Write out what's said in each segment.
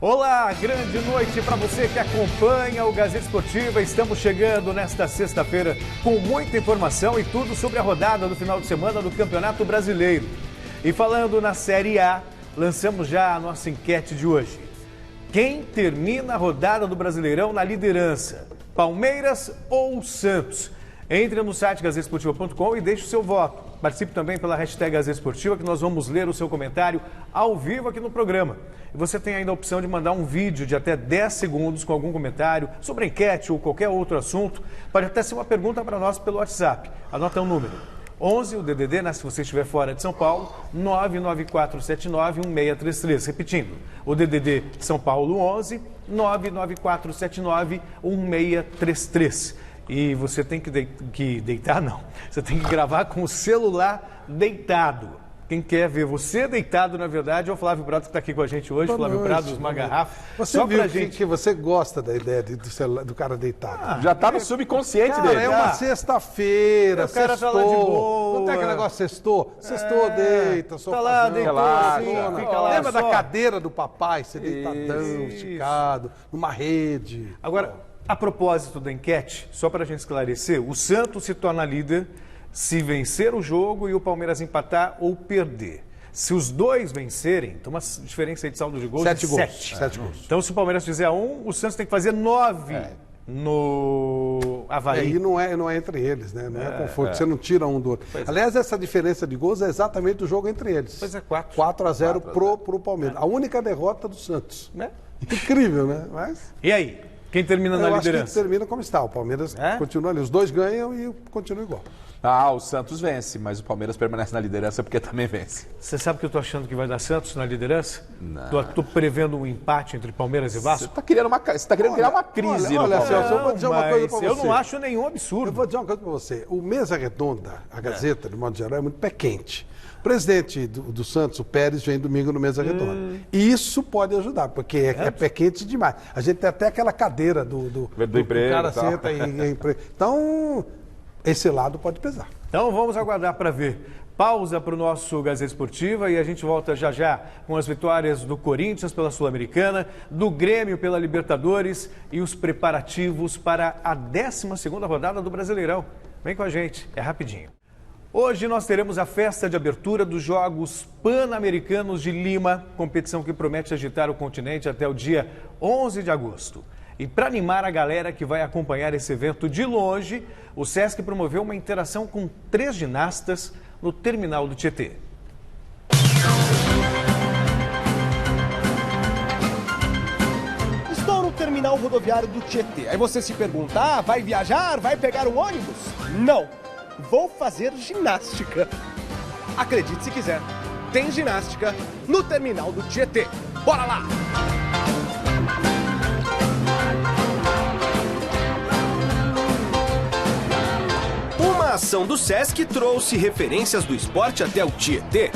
Olá, grande noite para você que acompanha o Gazeta Esportiva. Estamos chegando nesta sexta-feira com muita informação e tudo sobre a rodada do final de semana do Campeonato Brasileiro. E falando na Série A, lançamos já a nossa enquete de hoje. Quem termina a rodada do Brasileirão na liderança? Palmeiras ou Santos? Entre no site gazetesportiva.com e deixe o seu voto. Participe também pela hashtag Gazeta Esportiva, que nós vamos ler o seu comentário ao vivo aqui no programa. E você tem ainda a opção de mandar um vídeo de até 10 segundos com algum comentário sobre a enquete ou qualquer outro assunto. Pode até ser uma pergunta para nós pelo WhatsApp. Anota o número. 11, o DDD, né, se você estiver fora de São Paulo, 994791633. Repetindo, o DDD de São Paulo, 11, 994791633. E você tem que deitar, não. Você tem que gravar com o celular deitado. Quem quer ver você deitado, na verdade, é o Flávio Prado, que está aqui com a gente hoje. Boa Flávio noite, Prado, uma garrafa. Você só viu pra gente... que você gosta da ideia do cara deitado. Já está no subconsciente dele. É uma sexta-feira, o cara sextou. tá lá de boa. Não tem aquele negócio sextou? Sextou, deita, tá lá, deitou, assim, fica lá. Lembra só da cadeira do papai, você deitadão, esticado, numa rede. Agora, a propósito da enquete, só para a gente esclarecer, o Santos se torna líder se vencer o jogo e o Palmeiras empatar ou perder. Se os dois vencerem, tem uma diferença aí de saldo de gols de 7 gols. Então, se o Palmeiras fizer 1, o Santos tem que fazer 9 no Avaí. E não é entre eles, né? Não é conforto, você não tira um do outro. Aliás, essa diferença de gols é exatamente o jogo entre eles. Pois é, 4. 4-0 pro Palmeiras. A única derrota do Santos. Incrível, né? Mas... E aí? Quem termina na liderança? Eu acho que termina como está. O Palmeiras continua ali. Os dois ganham e continua igual. O Santos vence, mas o Palmeiras permanece na liderança porque também vence. Você sabe que eu tô achando que vai dar Santos na liderança? Não. Tô prevendo um empate entre Palmeiras e Vasco. Você está querendo criar uma crise no Palmeiras. Celso, eu vou dizer uma coisa para você. Eu não acho nenhum absurdo. Eu vou dizer uma coisa para você. O Mesa Redonda, a Gazeta, de modo geral, é muito pé quente. O presidente do Santos, o Pérez, vem domingo no Mesa Redonda. E isso pode ajudar, porque é pé quente demais. A gente tem até aquela cadeira do emprego, cara senta e emprego. Então, esse lado pode pesar. Então vamos aguardar para ver. Pausa para o nosso Gazeta Esportiva e a gente volta já já com as vitórias do Corinthians pela Sul-Americana, do Grêmio pela Libertadores e os preparativos para a 12ª rodada do Brasileirão. Vem com a gente, é rapidinho. Hoje nós teremos a festa de abertura dos Jogos Pan-Americanos de Lima, competição que promete agitar o continente até o dia 11 de agosto. E para animar a galera que vai acompanhar esse evento de longe, o Sesc promoveu uma interação com 3 ginastas no terminal do Tietê. Estou no terminal rodoviário do Tietê. Aí você se pergunta, vai viajar? Vai pegar um ônibus? Não, vou fazer ginástica. Acredite se quiser, tem ginástica no terminal do Tietê. Bora lá! Uma ação do Sesc trouxe referências do esporte até o Tietê.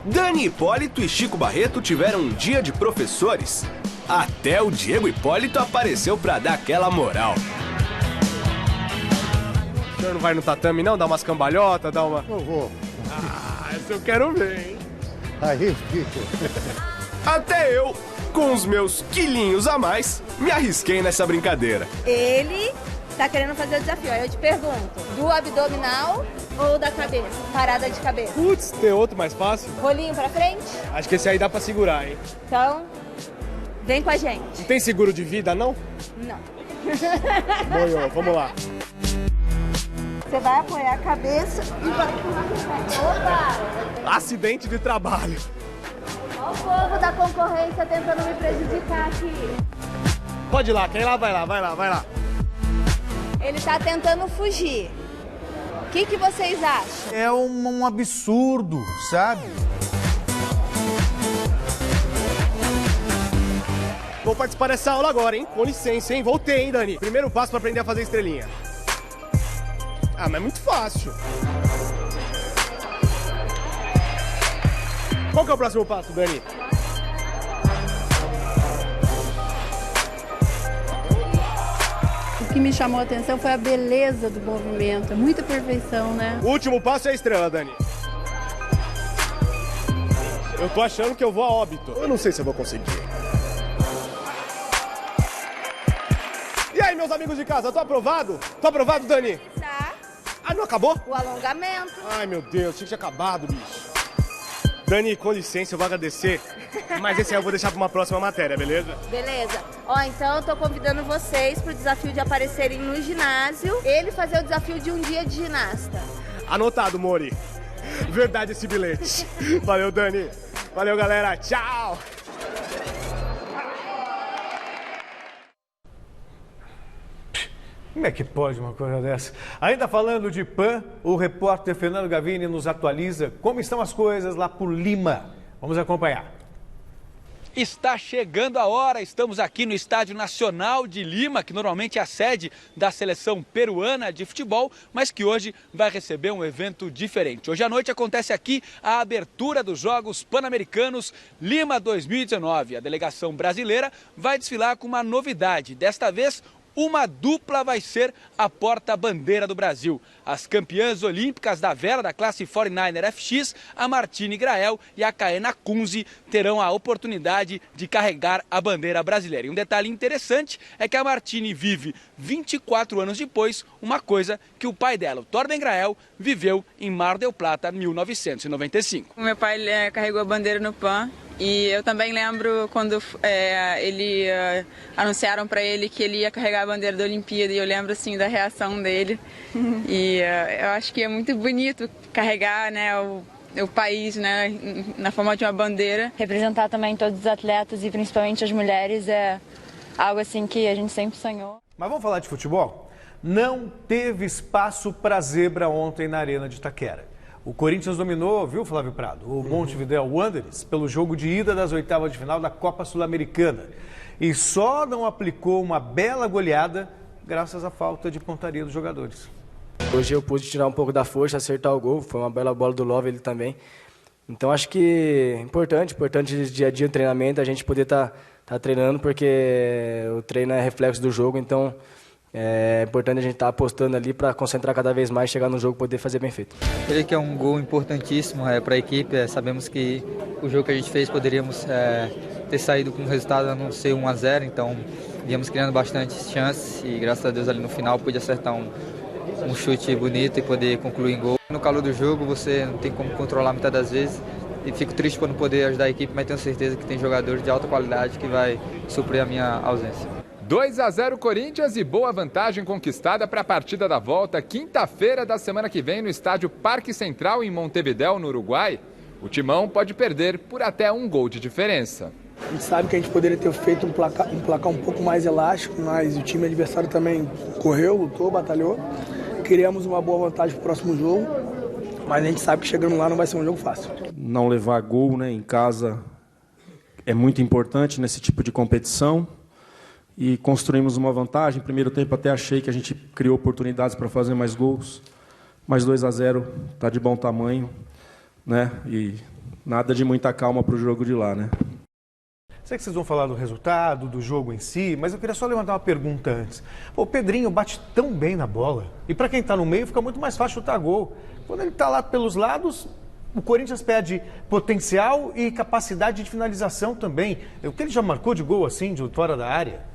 Dani Hipólito e Chico Barreto tiveram um dia de professores. Até o Diego Hipólito apareceu pra dar aquela moral. O senhor não vai no tatame não? Dá umas cambalhotas, dá uma... Eu vou. Essa eu quero ver, hein? Aí fica. Até eu, com os meus quilinhos a mais, me arrisquei nessa brincadeira. Ele tá querendo fazer o desafio. Aí eu te pergunto, do abdominal ou da cabeça? Parada de cabeça. Putz, tem outro mais fácil? Rolinho pra frente? Acho que esse aí dá pra segurar, hein? Então, vem com a gente. Não tem seguro de vida, não? Não. Boiô, vamos lá. Você vai apoiar a cabeça e vai empurrar com o pé. Opa! Acidente de trabalho. Olha o povo da concorrência tentando me prejudicar aqui. Pode ir lá, quem lá vai lá, vai lá, vai lá. Ele tá tentando fugir. O que vocês acham? É um absurdo, sabe? Vou participar dessa aula agora, hein? Com licença, hein? Voltei, hein, Dani? Primeiro passo pra aprender a fazer estrelinha. Ah, mas é muito fácil. Qual que é o próximo passo, Dani? O que me chamou a atenção foi a beleza do movimento, muita perfeição, né? O último passo é a estrela, Dani. Eu tô achando que eu vou a óbito. Eu não sei se eu vou conseguir. meus amigos de casa, tô aprovado? Tô aprovado, Dani? Tá. Ah, não acabou? O alongamento. Ai, meu Deus, tinha que ter acabado, bicho. Dani, com licença, eu vou agradecer, mas esse aí eu vou deixar pra uma próxima matéria, beleza? Beleza. Ó, então eu tô convidando vocês pro desafio de aparecerem no ginásio. Ele fazer o desafio de um dia de ginasta. Anotado, Mori. Verdade esse bilhete. Valeu, Dani. Valeu, galera. Tchau. Como é que pode uma coisa dessa? Ainda falando de PAN, o repórter Fernando Gavini nos atualiza como estão as coisas lá por Lima. Vamos acompanhar. Está chegando a hora, estamos aqui no Estádio Nacional de Lima, que normalmente é a sede da seleção peruana de futebol, mas que hoje vai receber um evento diferente. Hoje à noite acontece aqui a abertura dos Jogos Pan-Americanos Lima 2019. A delegação brasileira vai desfilar com uma novidade, desta vez uma dupla vai ser a porta-bandeira do Brasil. As campeãs olímpicas da vela da classe 49er FX, a Martine Grael e a Kaena Kunze, terão a oportunidade de carregar a bandeira brasileira. E um detalhe interessante é que a Martine vive 24 anos depois uma coisa que o pai dela, o Torben Grael, viveu em Mar del Plata, 1995. O meu pai carregou a bandeira no PAN. E eu também lembro quando anunciaram para ele que ele ia carregar a bandeira da Olimpíada, e eu lembro assim da reação dele. E eu acho que é muito bonito carregar, né, o país, né, na forma de uma bandeira. Representar também todos os atletas e principalmente as mulheres é algo assim que a gente sempre sonhou. Mas vamos falar de futebol? Não teve espaço para zebra ontem na Arena de Itaquera. O Corinthians dominou, viu, Flávio Prado, o Montevideo Wanderers pelo jogo de ida das oitavas de final da Copa Sul-Americana. E só não aplicou uma bela goleada graças à falta de pontaria dos jogadores. Hoje eu pude tirar um pouco da força, acertar o gol, foi uma bela bola do Love, ele também. Então acho que é importante dia a dia o treinamento, a gente poder tá treinando, porque o treino é reflexo do jogo, então é importante a gente estar apostando ali para concentrar cada vez mais, chegar no jogo e poder fazer bem feito. Ele que é um gol importantíssimo para a equipe, sabemos que o jogo que a gente fez poderíamos ter saído com um resultado a não ser 1-0, então íamos criando bastante chances e graças a Deus ali no final pude acertar um chute bonito e poder concluir em gol. No calor do jogo você não tem como controlar muitas das vezes e fico triste por não poder ajudar a equipe, mas tenho certeza que tem jogadores de alta qualidade que vai suprir a minha ausência. 2-0 Corinthians e boa vantagem conquistada para a partida da volta, quinta-feira da semana que vem no estádio Parque Central em Montevideo, no Uruguai. O Timão pode perder por até 1 gol de diferença. A gente sabe que a gente poderia ter feito um placar um pouco mais elástico, mas o time adversário também correu, lutou, batalhou. Criamos uma boa vantagem para o próximo jogo, mas a gente sabe que chegando lá não vai ser um jogo fácil. Não levar gol, né, em casa é muito importante nesse tipo de competição. E construímos uma vantagem. Primeiro tempo até achei que a gente criou oportunidades para fazer mais gols. Mas 2-0 está de bom tamanho, né? E nada de muita calma para o jogo de lá, né? Sei que vocês vão falar do resultado, do jogo em si, mas eu queria só levantar uma pergunta antes. O Pedrinho bate tão bem na bola. E para quem está no meio fica muito mais fácil chutar gol. Quando ele está lá pelos lados, o Corinthians perde potencial e capacidade de finalização também. O que ele já marcou de gol assim, de fora da área?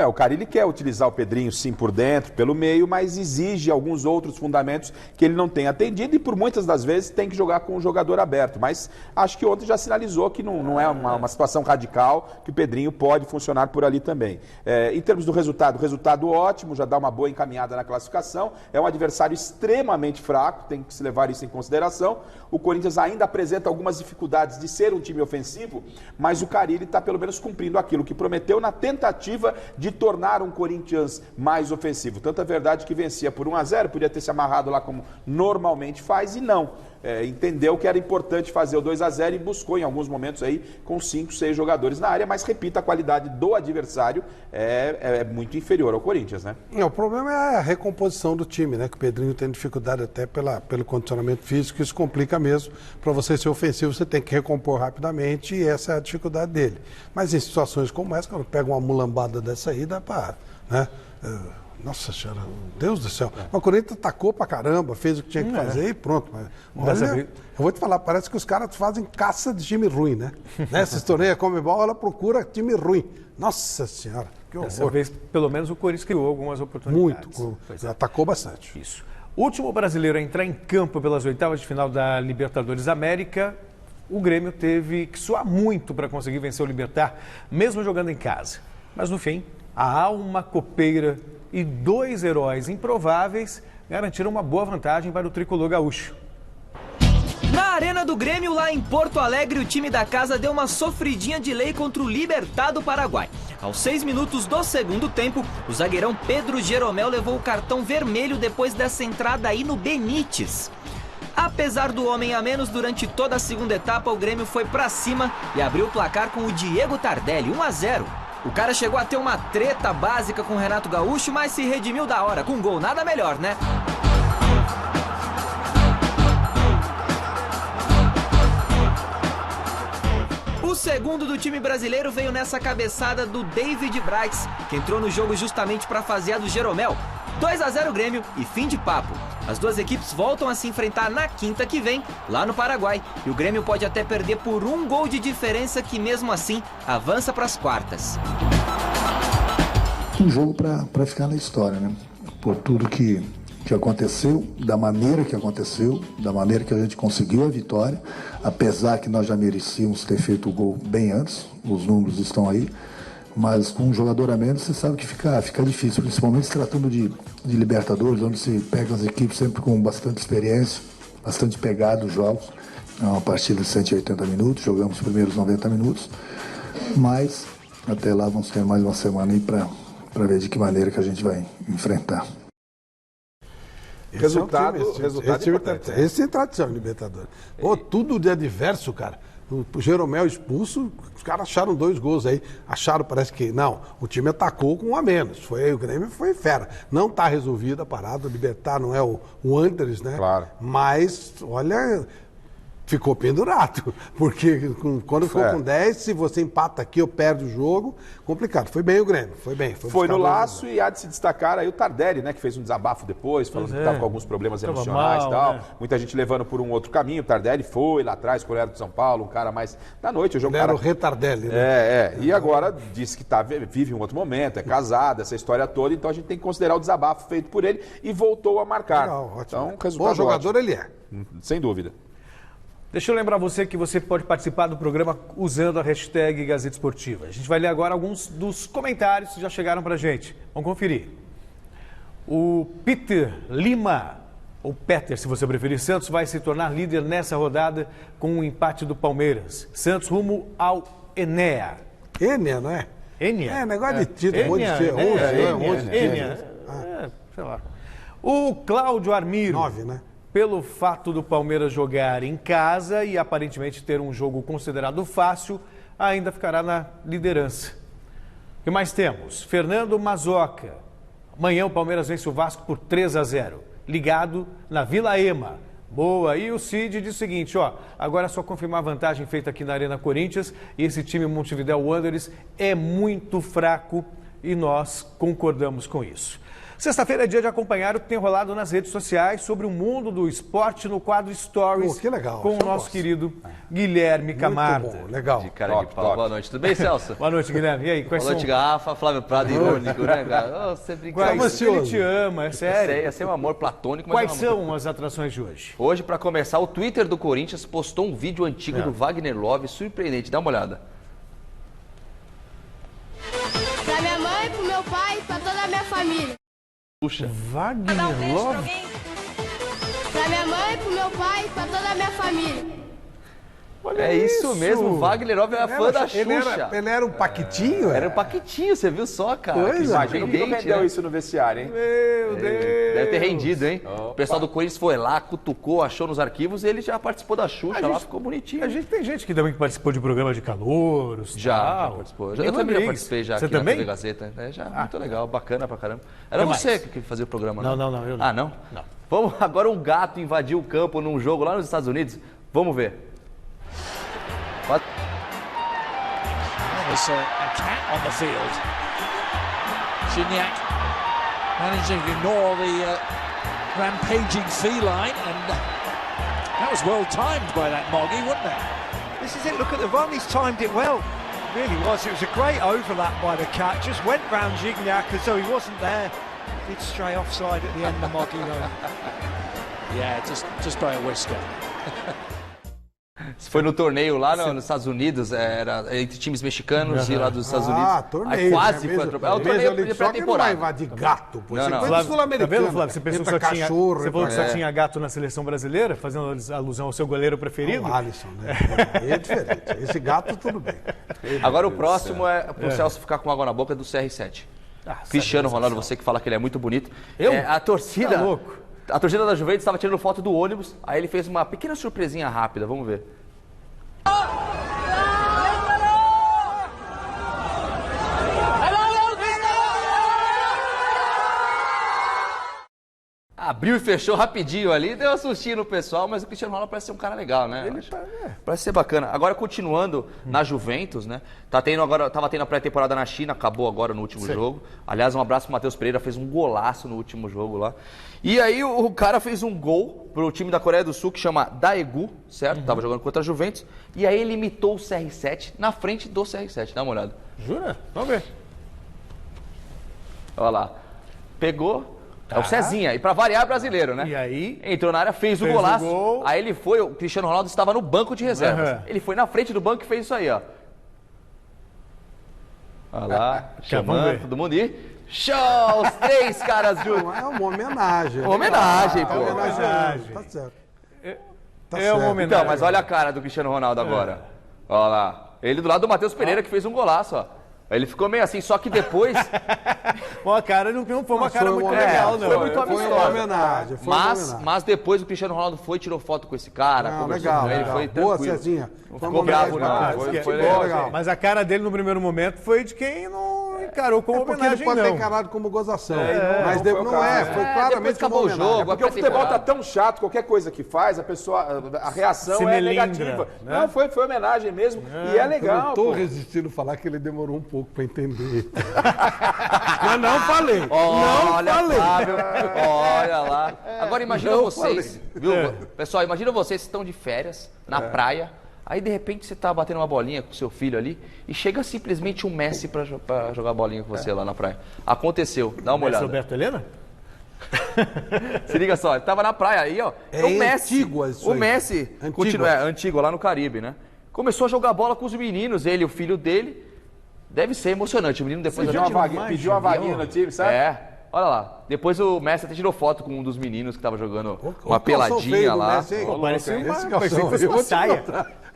O Carille quer utilizar o Pedrinho sim por dentro, pelo meio, mas exige alguns outros fundamentos que ele não tem atendido e por muitas das vezes tem que jogar com o jogador aberto. Mas acho que ontem já sinalizou que não é uma situação radical, que o Pedrinho pode funcionar por ali também. Em termos do resultado ótimo, já dá uma boa encaminhada na classificação. É um adversário extremamente fraco, tem que se levar isso em consideração. O Corinthians ainda apresenta algumas dificuldades de ser um time ofensivo, mas o Carille está pelo menos cumprindo aquilo que prometeu na tentativa de tornar um Corinthians mais ofensivo. Tanto é verdade que vencia por 1-0, podia ter se amarrado lá como normalmente faz e não. Entendeu que era importante fazer o 2-0 e buscou em alguns momentos aí com 5, 6 jogadores na área, mas repito, a qualidade do adversário é muito inferior ao Corinthians, né? O problema é a recomposição do time, né? Que o Pedrinho tem dificuldade até pelo condicionamento físico, isso complica mesmo. Para você ser ofensivo, você tem que recompor rapidamente e essa é a dificuldade dele. Mas em situações como essa, quando pega uma mulambada dessa aí, dá para, né? Nossa senhora, Deus do céu. O Corinthians atacou pra caramba, fez o que tinha que fazer e pronto. Mas, olha, eu vou te falar, parece que os caras fazem caça de time ruim, né? Nesses torneios, a Conmebol, ela procura time ruim. Nossa senhora, que horror. Dessa vez, pelo menos, o Corinthians criou algumas oportunidades. Muito, atacou bastante. Isso. O último brasileiro a entrar em campo pelas oitavas de final da Libertadores América, o Grêmio teve que suar muito para conseguir vencer o Libertad, mesmo jogando em casa. Mas, no fim, a alma copeira e 2 heróis improváveis garantiram uma boa vantagem para o tricolor gaúcho. Na Arena do Grêmio, lá em Porto Alegre, o time da casa deu uma sofridinha de lei contra o Libertad do Paraguai. Aos 6 minutos do segundo tempo, o zagueirão Pedro Jeromel levou o cartão vermelho depois dessa entrada aí no Benítez. Apesar do homem a menos, durante toda a segunda etapa, o Grêmio foi pra cima e abriu o placar com o Diego Tardelli, 1-0. O cara chegou a ter uma treta básica com o Renato Gaúcho, mas se redimiu da hora. Com gol, nada melhor, né? O segundo do time brasileiro veio nessa cabeçada do David Braz, que entrou no jogo justamente para fazer a do Jeromel. 2-0 Grêmio e fim de papo. As duas equipes voltam a se enfrentar na quinta que vem, lá no Paraguai. E o Grêmio pode até perder por 1 gol de diferença, que mesmo assim avança para as quartas. Um jogo para ficar na história, né? Por tudo que aconteceu, da maneira que aconteceu, da maneira que a gente conseguiu a vitória, apesar que nós já merecíamos ter feito o gol bem antes, os números estão aí, mas com um jogador a menos você sabe que fica difícil, principalmente se tratando de Libertadores, onde se pega as equipes sempre com bastante experiência, bastante pegado os jogos. É uma partida de 180 minutos, jogamos os primeiros 90 minutos, mas até lá vamos ter mais uma semana aí para ver de que maneira que a gente vai enfrentar. Resultado importante. Esse é tradição em Libertadores. Pô, tudo de adverso, cara. O Jeromel expulso, os caras acharam 2 gols aí. Acharam, parece que... Não, o time atacou com 1 a menos. O Grêmio foi fera. Não está resolvida a parada. O Libertad não é o Anderlecht, né? Claro. Mas, olha... Ficou pendurado, porque quando for com 10, se você empata aqui ou perde o jogo, complicado. Foi bem o Grêmio, foi bem. Foi no laço e há de se destacar aí o Tardelli, né, que fez um desabafo depois, falando que estava com alguns problemas emocionais e tal. Né? Muita gente levando por um outro caminho. O Tardelli foi lá atrás, colherado de São Paulo, um cara mais da noite. O jogo era o Retardelli, né? E agora disse que vive um outro momento, é casado, essa história toda, então a gente tem que considerar o desabafo feito por ele e voltou a marcar. Legal, ótimo. Então, resultado bom jogador ótimo. Ele é. Sem dúvida. Deixa eu lembrar você que você pode participar do programa usando a hashtag Gazeta Esportiva. A gente vai ler agora alguns dos comentários que já chegaram pra gente. Vamos conferir. O Peter Lima, ou Peter, se você preferir, Santos vai se tornar líder nessa rodada com o empate do Palmeiras. Santos rumo ao Enea. Enea, não é? Enea. É, negócio de título, Enea. Sei lá. O Cláudio Armiro. 9, né? Pelo fato do Palmeiras jogar em casa e aparentemente ter um jogo considerado fácil, ainda ficará na liderança. O que mais temos? Fernando Mazoca. Amanhã o Palmeiras vence o Vasco por 3-0. Ligado na Vila Ema. Boa. E o Cid diz o seguinte, agora é só confirmar a vantagem feita aqui na Arena Corinthians. E esse time Montevidéu Wanderers é muito fraco e nós concordamos com isso. Sexta-feira é dia de acompanhar o que tem rolado nas redes sociais sobre o mundo do esporte no quadro Stories. Que legal, com o nosso querido Guilherme Camarda. Muito bom, legal. De cara de pau. Boa noite. Tudo bem, Celso? Boa noite, Guilherme. E aí, quais Boa noite, Garrafa. Flávio Prado, irônico, né, cara? Você brinca. Ele te ama, é sério. Esse é um amor platônico. Mas quais são as atrações de hoje? Hoje, para começar, o Twitter do Corinthians postou um vídeo antigo do Wagner Love, surpreendente. Dá uma olhada. Pra minha mãe, pro meu pai e pra toda a minha família. Puxa. Wagner Love. Pra minha mãe, pro meu pai e pra toda a minha família. Olha isso mesmo, o Wagner Love é fã da Xuxa. Ele era um paquitinho? Era um paquitinho, você viu só, cara? Imagina que não rendeu isso no vestiário, hein? Meu Deus! Deve ter rendido, hein? O pessoal do Corinthians foi lá, cutucou, achou nos arquivos e ele já participou da Xuxa lá, ficou bonitinho. Tem gente que também participou de programa de calouros. Já participou. Eu também já participei já aqui na TV Gazeta. Muito legal, bacana pra caramba. Era você que fazia o programa, não? Não, eu não. Ah, não? Não. Vamos, agora um gato invadiu o campo num jogo lá nos Estados Unidos. Vamos ver. There's a cat on the field. Gignac managing to ignore the rampaging feline, and that was well timed by that Moggy, wasn't it? This is it, look at the run, he's timed it well. It really was, it was a great overlap by the cat, just went round Gignac as though he wasn't there. Did stray offside at the end of Moggy though. Yeah, just by a whisker. Isso foi no torneio lá nos Estados Unidos, era entre times mexicanos e lá dos Estados Unidos. Ah, torneio. Aí quase foi atropelado. É o torneio de pré-temporada. Não vai invadir gato, pô. Não, não. Flávio, tá vendo, Flávio? Você pensou que só tinha, cachorro, você falou que só tinha gato na seleção brasileira, fazendo alusão ao seu goleiro preferido? O Alisson, né? É diferente. Esse gato, tudo bem. Agora o próximo é pro Celso ficar com água na boca do CR7. Cristiano Ronaldo, você que fala que ele é muito bonito. A torcida... Tá louco. A torcida da Juventus estava tirando foto do ônibus, aí ele fez uma pequena surpresinha rápida, vamos ver. Abriu e fechou rapidinho ali, deu um sustinho no pessoal, mas o Cristiano Ronaldo parece ser um cara legal, né? Parece ser bacana. Agora, continuando na Juventus, né? Tava tendo a pré-temporada na China, acabou agora no último jogo. Aliás, um abraço pro Matheus Pereira, fez um golaço no último jogo lá. E aí o cara fez um gol pro time da Coreia do Sul, que chama Daegu, certo? Tava jogando contra a Juventus. E aí ele imitou o CR7 na frente do CR7, dá uma olhada. Jura? Vamos ver. Olha lá. Pegou... É o Cezinha, e pra variar brasileiro, né? E aí? Entrou na área, fez o golaço. Aí ele foi, o Cristiano Ronaldo estava no banco de reservas. Ele foi na frente do banco e fez isso aí, ó. Olha lá, chamando todo mundo e... Show! Os 3 caras juntos. É uma homenagem. Uma homenagem, pô. Homenagem. Tá certo. É uma homenagem. Então, mas olha a cara do Cristiano Ronaldo agora. Olha lá. Ele do lado do Matheus Pereira, que fez um golaço, ó. Ele ficou meio assim, só que depois... Bom, a cara não foi uma cara muito legal, não. Foi muito amistosa. Foi uma homenagem. Mas depois o Cristiano Ronaldo foi e tirou foto com esse cara. Não, legal. Ele foi Boa, tranquilo. Cezinha. Não ficou bravo, não. Foi legal. Mas a cara dele no primeiro momento foi de quem não encarou como homenagem, não. Ele pode ter encarado como gozação. Mas não é, foi claramente acabou o jogo. Porque o futebol tá tão chato, qualquer coisa que faz, a reação é negativa. Não, foi homenagem mesmo. E é legal. Eu não tô resistindo a falar que ele demorou um pouco pra entender. Mas não falei. Olha, Flávio, olha lá. Agora imagina vocês, viu? Pessoal, imagina vocês que estão de férias na praia. Aí, de repente, você tá batendo uma bolinha com seu filho ali e chega simplesmente um Messi pra jogar bolinha com você lá na praia. Aconteceu, dá uma olhada. Roberto Helena? Se liga só, ele tava na praia aí, ó. O Messi, o Messi continua antigo lá no Caribe, né? Começou a jogar bola com os meninos, ele e o filho dele. Deve ser emocionante. O menino depois pediu uma vaguinha no time, sabe? Olha lá. Depois o Messi até tirou foto com um dos meninos que tava jogando uma peladinha lá. Parecia uma saia.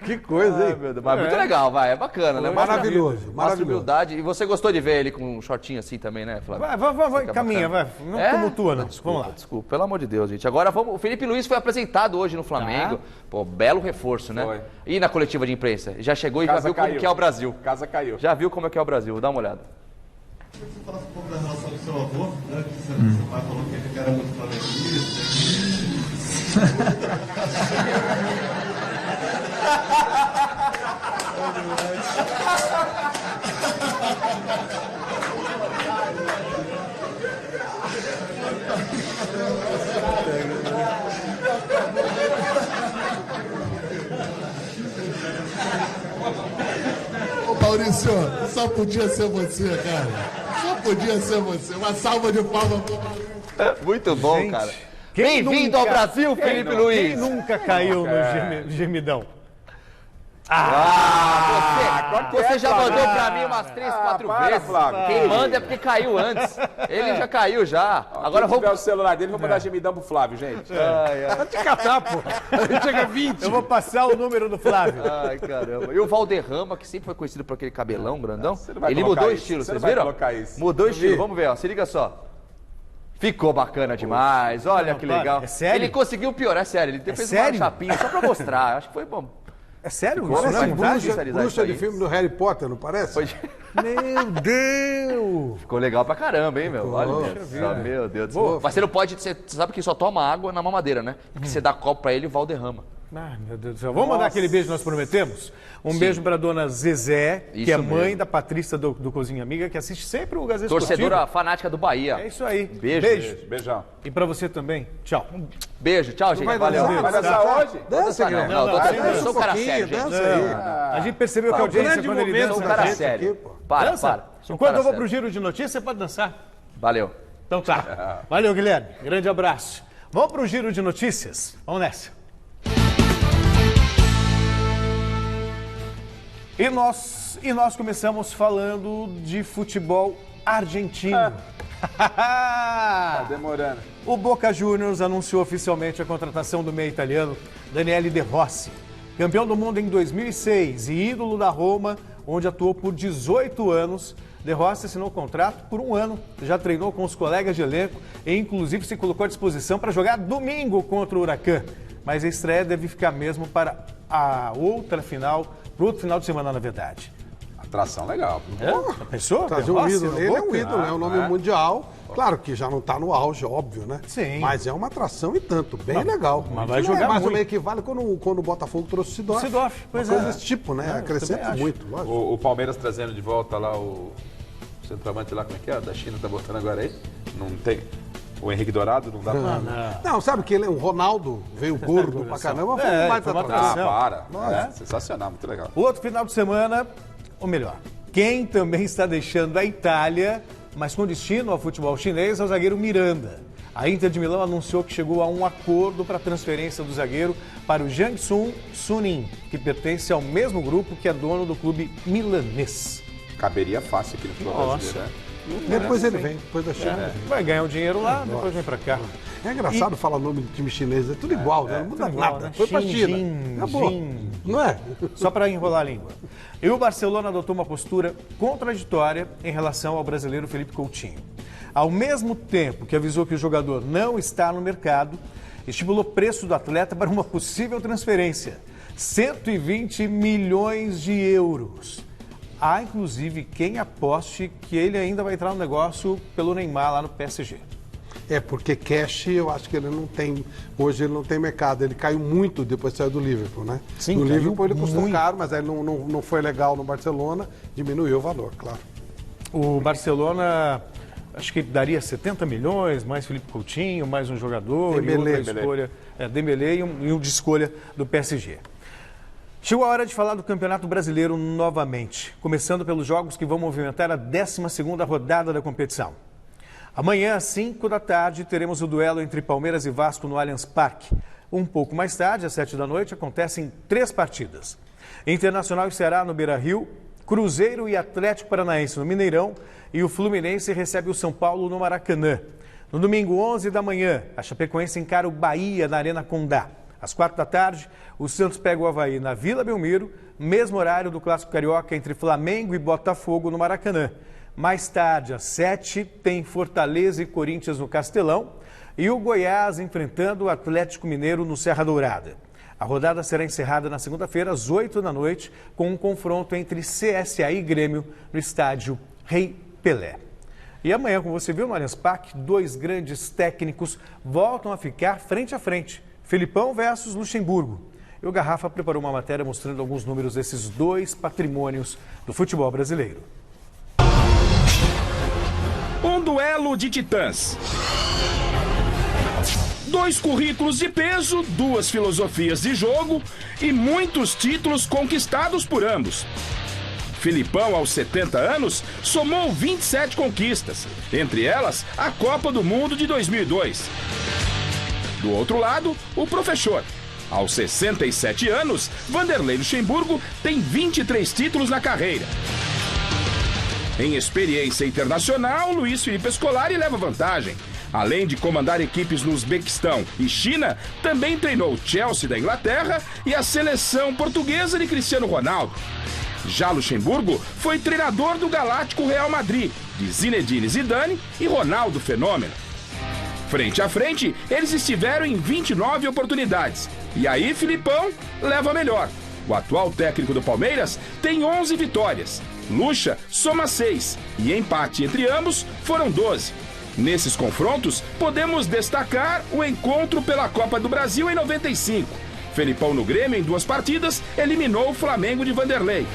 Que coisa, hein? Mas muito legal, vai. É bacana, né? Maravilhoso. Mostra humildade. E você gostou de ver ele com um shortinho assim também, né, Flávio? Vai, caminha, vai. Não tumultua, não. Vamos lá. Desculpa, pelo amor de Deus, gente. Agora vamos. O Felipe Luiz foi apresentado hoje no Flamengo. Pô, belo reforço, né? Foi. E na coletiva de imprensa? Já chegou e já viu como que é o Brasil. Casa caiu. Já viu como é que é o Brasil. Dá uma olhada. Você falasse um pouco da relação do seu avô, né? Que seu pai falou que ele era muito flamenguista. Ô Maurício, só podia ser você, cara. Só podia ser você. Uma salva de palmas. Muito bom, gente, cara. Bem-vindo ao Brasil, Felipe Luiz. Quem nunca caiu no gemidão? Você já mandou pra mim umas 3, 4 vezes. Flávio. Quem manda é porque caiu antes. Ele já caiu já. Agora vamos pegar o celular dele e vou mandar gemidão pro Flávio, gente. Vai te catar, pô. A gente chega a 20. Eu vou passar o número do Flávio. Ai, caramba. E o Valderrama, que sempre foi conhecido por aquele cabelão grandão, ele mudou o estilo, vocês viram? Mudou o estilo, vamos ver, ó. Se liga só. Ficou bacana demais, olha que legal. É sério? Ele conseguiu piorar, é sério. Ele fez uma chapinha só pra mostrar, acho que foi bom. É sério? Bruxa de filme do Harry Potter, não parece? Meu Deus! Ficou legal pra caramba, hein, meu? Olha, meu Deus do céu. Mas você não pode... Você sabe que só toma água na mamadeira, né? Porque você dá copo pra ele e o Valderrama. Ai, meu Deus do céu. Vamos mandar aquele beijo que nós prometemos? Um beijo para dona Zezé, que é mãe mesmo. da Patrícia do Cozinha Amiga, que assiste sempre o Gazeta Torcedora Esportivo. fanática do Bahia. É isso aí. Beijo. Beijão. E para você também. Tchau. Beijo, tchau, gente. Valeu. Vai dançar hoje? Dança, não. Eu sou um cara sério, gente. A gente percebeu que a audiência, quando ele dança, sou um cara sério. Para. Enquanto eu vou pro giro de notícias, você pode dançar. Valeu. Então tá. Valeu, Guilherme. Grande abraço. Vamos pro giro de notícias? Vamos nessa. E nós começamos falando de futebol argentino. Tá demorando. O Boca Juniors anunciou oficialmente a contratação do meia italiano Daniele De Rossi, campeão do mundo em 2006 e ídolo da Roma, onde atuou por 18 anos. De Rossi assinou o contrato por 1 ano, já treinou com os colegas de elenco e inclusive se colocou à disposição para jogar domingo contra o Huracan. Mas a estreia deve ficar mesmo para a outra final, para o outro final de semana, na verdade. Atração legal. Já pensou? Trazer um ídolo. Ele é um ídolo, é um nome mundial. Claro que já não está no auge, óbvio, né? Sim. Mas é uma atração e tanto, bem legal. Mas vai jogar mais ou muito. menos equivale quando o Botafogo trouxe o Sidoff. Sidoff, pois uma é. coisa desse tipo, né? Acrescenta muito, lógico. O Palmeiras trazendo de volta lá o centroavante lá, como é que é? Da China tá botando agora aí. Não tem. O Henrique Dourado não dá pra... Não, sabe que o Ronaldo veio gordo pra caramba, foi um baita atração. Para. Sensacional, muito legal. O outro final de semana, ou melhor, quem também está deixando a Itália, mas com destino ao futebol chinês, é o zagueiro Miranda. A Inter de Milão anunciou que chegou a um acordo para a transferência do zagueiro para o Jiangsu Suning, que pertence ao mesmo grupo que é dono do clube milanês. Caberia fácil aqui no futebol brasileiro, né? Depois ele vem, depois da China. Vai ganhar um dinheiro lá, depois vem pra cá. É engraçado falar o nome do time chinês, é tudo igual, né? Não muda nada. Né? Foi pra China. Acabou. Não é? Só para enrolar a língua. E o Barcelona adotou uma postura contraditória em relação ao brasileiro Felipe Coutinho. Ao mesmo tempo que avisou que o jogador não está no mercado, estipulou preço do atleta para uma possível transferência. 120 milhões de euros. Há, inclusive, quem aposte que ele ainda vai entrar no negócio pelo Neymar lá no PSG. É, porque cash eu acho que ele não tem, hoje ele não tem mercado. Ele caiu muito depois que saiu do Liverpool, né? Sim, no Liverpool ele custou muito caro, mas aí não foi legal no Barcelona, diminuiu o valor, claro. O Barcelona, acho que daria 70 milhões, mais Felipe Coutinho, mais um jogador, Dembélé. e outra escolha, Dembélé e um de escolha do PSG. Chegou a hora de falar do Campeonato Brasileiro novamente, começando pelos jogos que vão movimentar a 12ª rodada da competição. Amanhã, às 5 da tarde, teremos o duelo entre Palmeiras e Vasco no Allianz Parque. Um pouco mais tarde, às 7 da noite, acontecem 3 partidas. Internacional e Ceará no Beira-Rio, Cruzeiro e Atlético Paranaense no Mineirão e o Fluminense recebe o São Paulo no Maracanã. No domingo, 11 da manhã, a Chapecoense encara o Bahia na Arena Condá. Às 4 da tarde, o Santos pega o Avaí na Vila Belmiro, mesmo horário do Clássico Carioca entre Flamengo e Botafogo no Maracanã. Mais tarde, às 7, tem Fortaleza e Corinthians no Castelão e o Goiás enfrentando o Atlético Mineiro no Serra Dourada. A rodada será encerrada na segunda-feira, às 8 da noite, com um confronto entre CSA e Grêmio no estádio Rei Pelé. E amanhã, como você viu no Allianz Parque, 2 grandes técnicos voltam a ficar frente a frente. Felipão versus Luxemburgo. E o Garrafa preparou uma matéria mostrando alguns números desses 2 patrimônios do futebol brasileiro. Um duelo de titãs. 2 currículos de peso, 2 filosofias de jogo e muitos títulos conquistados por ambos. Felipão, aos 70 anos, somou 27 conquistas, entre elas a Copa do Mundo de 2002. Do outro lado, o professor. Aos 67 anos, Vanderlei Luxemburgo tem 23 títulos na carreira. Em experiência internacional, Luiz Felipe Scolari leva vantagem. Além de comandar equipes no Uzbequistão e China, também treinou o Chelsea da Inglaterra e a seleção portuguesa de Cristiano Ronaldo. Já Luxemburgo foi treinador do Galáctico Real Madrid, de Zinedine Zidane e Ronaldo Fenômeno. Frente a frente, eles estiveram em 29 oportunidades. E aí, Filipão leva a melhor. O atual técnico do Palmeiras tem 11 vitórias. Luxa soma 6 e empate entre ambos foram 12. Nesses confrontos, podemos destacar o encontro pela Copa do Brasil em 95. Felipão no Grêmio, em 2 partidas, eliminou o Flamengo de Vanderlei.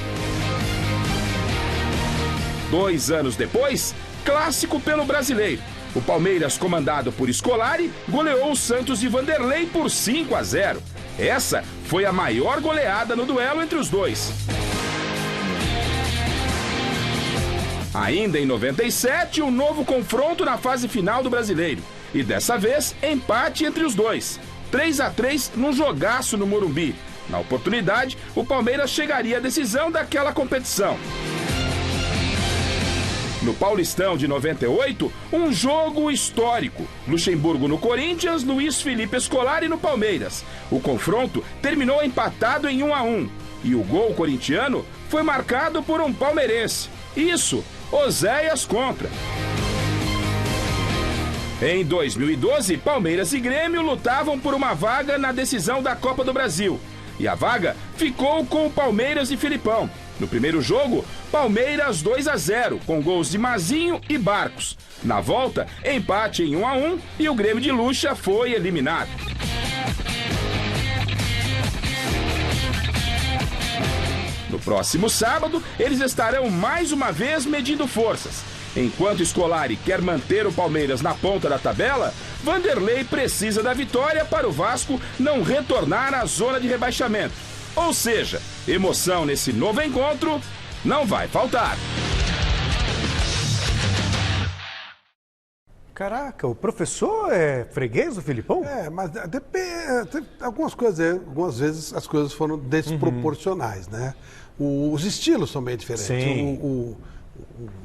2 anos depois, clássico pelo Brasileiro. O Palmeiras, comandado por Scolari, goleou o Santos de Vanderlei por 5-0. Essa foi a maior goleada no duelo entre os dois. Ainda em 97, um novo confronto na fase final do Brasileiro. E dessa vez, empate entre os dois. 3-3 num jogaço no Morumbi. Na oportunidade, o Palmeiras chegaria à decisão daquela competição. No Paulistão de 98, um jogo histórico. Luxemburgo no Corinthians, Luiz Felipe Scolari no Palmeiras. O confronto terminou empatado em 1-1. E o gol corintiano foi marcado por um palmeirense. Isso, Oséias contra. Em 2012, Palmeiras e Grêmio lutavam por uma vaga na decisão da Copa do Brasil. E a vaga ficou com o Palmeiras e Felipão. No primeiro jogo, Palmeiras 2-0, com gols de Mazinho e Barcos. Na volta, empate em 1-1 e o Grêmio de Lucha foi eliminado. No próximo sábado, eles estarão mais uma vez medindo forças. Enquanto Scolari quer manter o Palmeiras na ponta da tabela, Vanderlei precisa da vitória para o Vasco não retornar à zona de rebaixamento. Ou seja, emoção nesse novo encontro não vai faltar. Caraca, o professor é freguês do Filipão? Mas depende. Algumas vezes as coisas foram desproporcionais, né? Os estilos são bem diferentes. Sim. O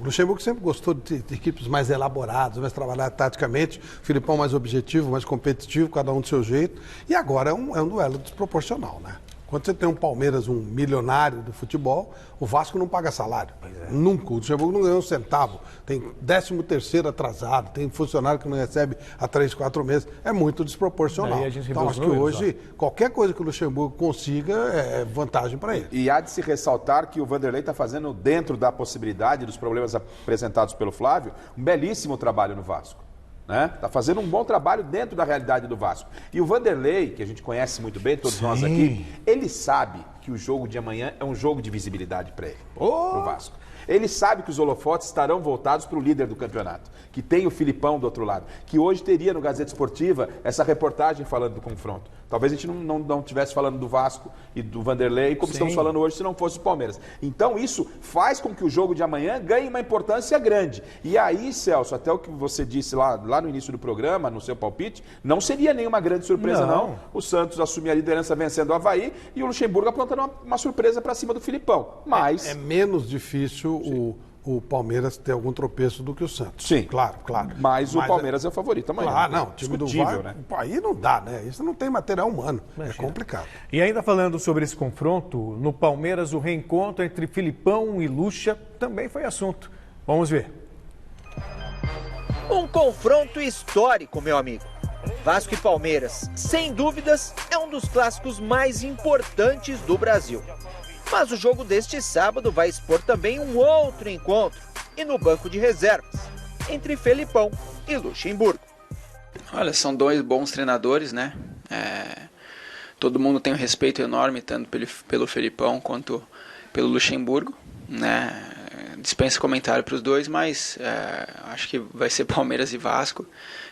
Luxemburgo sempre gostou de equipes mais elaboradas, mais trabalhadas taticamente. O Filipão mais objetivo, mais competitivo, cada um do seu jeito. E agora é um duelo desproporcional, né? Quando você tem um Palmeiras, um milionário do futebol, o Vasco não paga salário. Nunca. O Luxemburgo não ganhou um centavo. Tem 13º atrasado, tem funcionário que não recebe há 3, 4 meses. É muito desproporcional. Então acho que hoje, qualquer coisa que o Luxemburgo consiga é vantagem para ele. E há de se ressaltar que o Vanderlei está fazendo, dentro da possibilidade dos problemas apresentados pelo Flávio, um belíssimo trabalho no Vasco. Está fazendo um bom trabalho dentro da realidade do Vasco. E o Vanderlei, que a gente conhece muito bem, todos nós aqui, ele sabe que o jogo de amanhã é um jogo de visibilidade para ele, para o Vasco. Ele sabe que os holofotes estarão voltados para o líder do campeonato, que tem o Filipão do outro lado, que hoje teria no Gazeta Esportiva essa reportagem falando do confronto. Talvez a gente não estivesse falando do Vasco e do Vanderlei, como estamos falando hoje, se não fosse o Palmeiras. Então isso faz com que o jogo de amanhã ganhe uma importância grande. E aí, Celso, até o que você disse lá no início do programa, no seu palpite, não seria nenhuma grande surpresa, não. O Santos assumir a liderança vencendo o Avaí e o Luxemburgo aprontando uma surpresa para cima do Filipão. Mas é menos difícil o Palmeiras ter algum tropeço do que o Santos. Sim. Claro. Mas o Palmeiras é o favorito amanhã. Claro, não. O time do Vasco, né? Aí não dá, né? Isso não tem material humano. Imagina. É complicado. E ainda falando sobre esse confronto, no Palmeiras o reencontro entre Filipão e Lucha também foi assunto. Vamos ver. Um confronto histórico, meu amigo. Vasco e Palmeiras, sem dúvidas, é um dos clássicos mais importantes do Brasil. Mas o jogo deste sábado vai expor também um outro encontro, e no banco de reservas, entre Felipão e Luxemburgo. Olha, são 2 bons treinadores, né? Todo mundo tem um respeito enorme, tanto pelo Felipão quanto pelo Luxemburgo, né? Dispensa comentário para os dois, mas acho que vai ser Palmeiras e Vasco,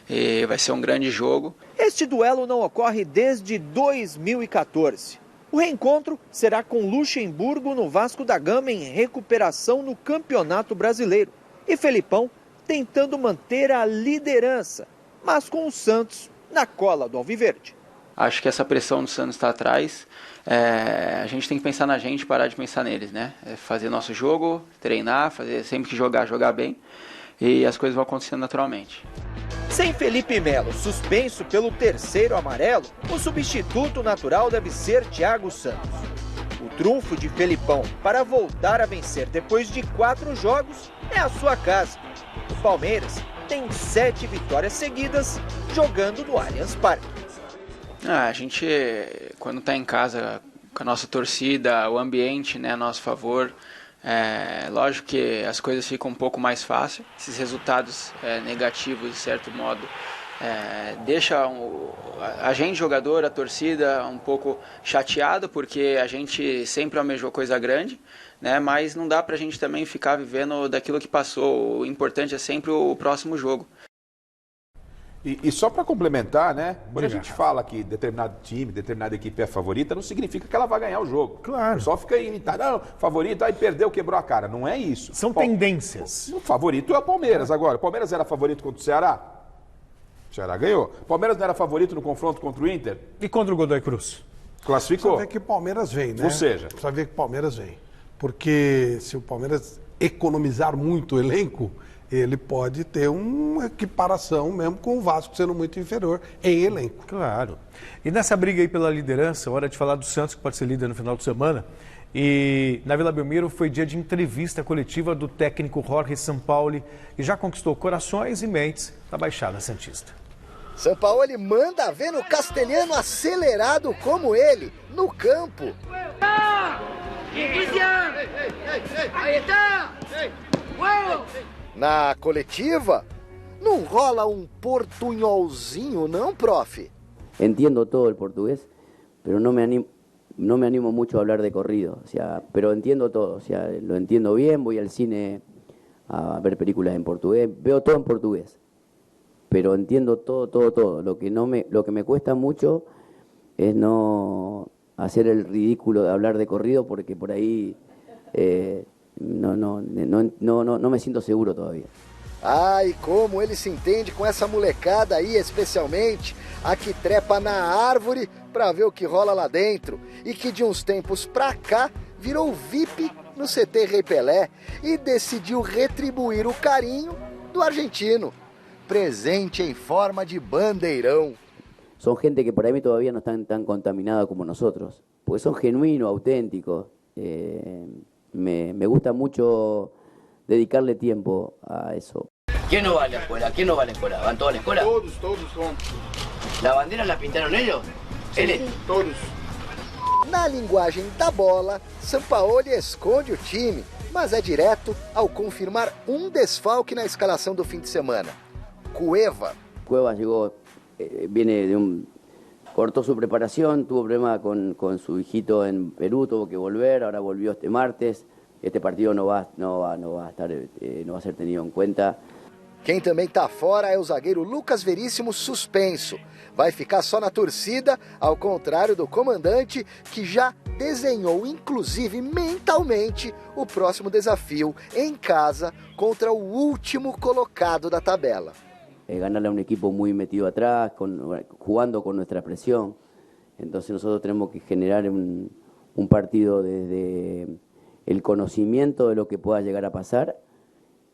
e vai ser um grande jogo. Este duelo não ocorre desde 2014. O reencontro será com Luxemburgo no Vasco da Gama em recuperação no Campeonato Brasileiro. E Felipão tentando manter a liderança, mas com o Santos na cola do Alviverde. Acho que essa pressão do Santos está atrás. A gente tem que pensar na gente, parar de pensar neles, né? Fazer nosso jogo, treinar, fazer sempre que jogar bem. E as coisas vão acontecendo naturalmente. Sem Felipe Melo suspenso pelo 3º amarelo, o substituto natural deve ser Thiago Santos. O trunfo de Felipão para voltar a vencer depois de 4 jogos é a sua casa. O Palmeiras tem 7 vitórias seguidas jogando no Allianz Parque. A gente, quando está em casa com a nossa torcida, o ambiente, né, a nosso favor, lógico que as coisas ficam um pouco mais fáceis. Esses resultados negativos, de certo modo, deixa a gente, jogador, a torcida, um pouco chateado, porque a gente sempre almejou coisa grande, né? Mas não dá pra gente também ficar vivendo daquilo que passou. O importante é sempre o próximo jogo. E só para complementar, né? Quando a gente fala que determinado time, determinada equipe é favorita, não significa que ela vai ganhar o jogo. Claro. Só fica irritado, não, favorito, aí perdeu, quebrou a cara. Não é isso. São tendências. O favorito é o Palmeiras agora. O Palmeiras era favorito contra o Ceará? O Ceará ganhou. O Palmeiras não era favorito no confronto contra o Inter? E contra o Godoy Cruz? Classificou. Você vê que o Palmeiras vem, né? Ou seja... Você vê que o Palmeiras vem. Porque se o Palmeiras economizar muito o elenco, ele pode ter uma equiparação mesmo com o Vasco sendo muito inferior em elenco. Claro. E nessa briga aí pela liderança, hora de falar do Santos, que pode ser líder no final de semana. E na Vila Belmiro foi dia de entrevista coletiva do técnico Jorge Sampaoli, que já conquistou corações e mentes da Baixada Santista. Sampaoli manda ver no castelhano acelerado como ele, no campo. Na coletiva, não rola um portunholzinho não, profe? Entiendo todo el portugués, pero no me animo mucho a hablar de corrido, o sea, pero entiendo todo, o sea, lo entiendo bien, voy al cine a ver películas en portugués, veo todo en portugués, pero entiendo todo. Lo que me cuesta mucho es no hacer el ridículo de hablar de corrido, porque por ahí no me siento seguro todavía. Ai, como ele se entende com essa molecada aí, especialmente a que trepa na árvore para ver o que rola lá dentro e que de uns tempos pra cá virou VIP no CT Rei Pelé e decidiu retribuir o carinho do argentino, presente em forma de bandeirão. Son gente que para mí todavía no están tan contaminada como nosotros, porque son genuinos, auténticos. Me gusta mucho dedicarle tiempo a eso. ¿Quién no va a la escuela? ¿Quién no va a la escuela? ¿Van todos a la escuela? Todos vão. ¿La bandera la pintaron ellos? Sim, todos. Na linguagem da bola, Sampaoli esconde o time, mas é direto ao confirmar um desfalque na escalação do fim de semana. Cueva. Cueva llegó, cortó su preparación, tuvo problema con su hijito en Perú, tuvo que volver, ahora volvió este martes. Este partido no va a ser tenido en cuenta. Quem também está fora é o zagueiro Lucas Veríssimo, suspenso. Vai ficar só na torcida, ao contrário do comandante, que já desenhou, inclusive mentalmente, o próximo desafio em casa contra o último colocado da tabela. Ganarle a un equipo muy metido atrás, jugando con nuestra presión. Entonces nosotros tenemos que generar un partido desde el conocimiento de lo que pueda llegar a pasar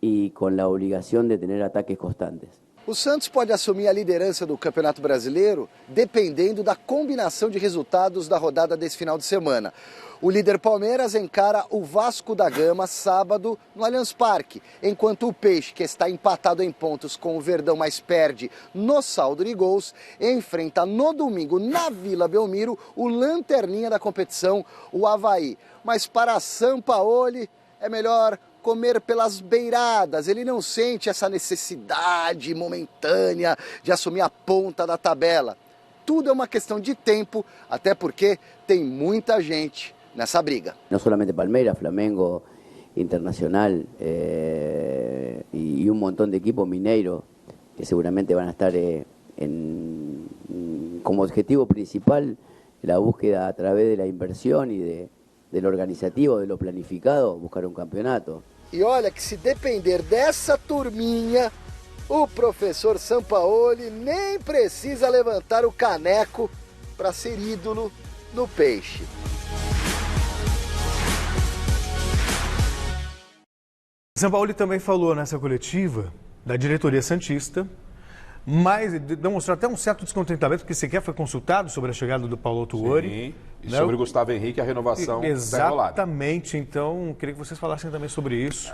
e com a obrigação de ter ataques constantes. O Santos pode assumir a liderança do Campeonato Brasileiro dependendo da combinação de resultados da rodada desse final de semana. O líder Palmeiras encara o Vasco da Gama sábado no Allianz Parque, enquanto o Peixe, que está empatado em pontos com o Verdão, mas perde no saldo de gols, enfrenta no domingo na Vila Belmiro o lanterninha da competição, o Avaí. Mas para Sampaoli é melhor comer pelas beiradas, ele não sente essa necessidade momentânea de assumir a ponta da tabela. Tudo é uma questão de tempo, até porque tem muita gente nessa briga. Não somente Palmeiras, Flamengo, Internacional y un montón de equipos mineiros que seguramente van a estar como objetivo principal la búsqueda a través de la inversión y de lo organizativo, de lo planificado, buscar un campeonato. E olha que se depender dessa turminha, o professor Sampaoli nem precisa levantar o caneco para ser ídolo no Peixe. Sampaoli também falou nessa coletiva da diretoria santista, mas demonstrou até um certo descontentamento, porque sequer foi consultado sobre a chegada do Paulo Autuori. Sim, e sobre o Gustavo Henrique, a renovação exatamente, então queria que vocês falassem também sobre isso.